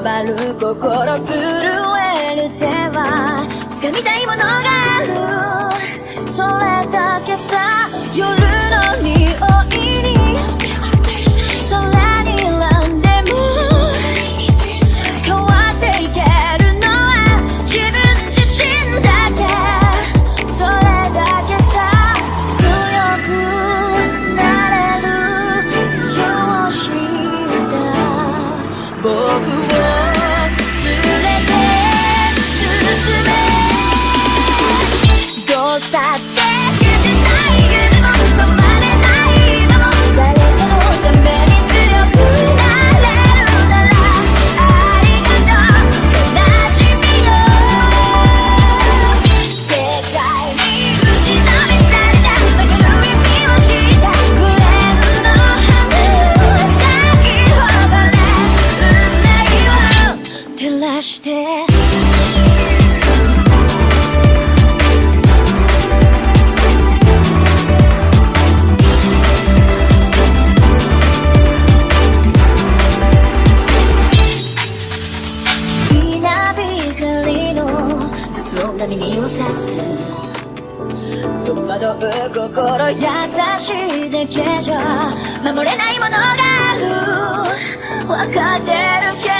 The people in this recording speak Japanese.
回る心震える手は掴みたいものがある、それだけさ。夜の匂いに空に選んでも変わっていけるのは自分自身だけ、それだけさ。強くなれる理由を知った僕を連れて進め、どうしたって消せない夢も止まれない今も、誰かのために強くなれるならありがとう悲しみよ。世界に打ちのめされた曲がる意味を知った、グレーの花咲き誇れ運命を照らして。耳を刺す戸惑う心優しいだけじゃ守れないものがある、分かってるけど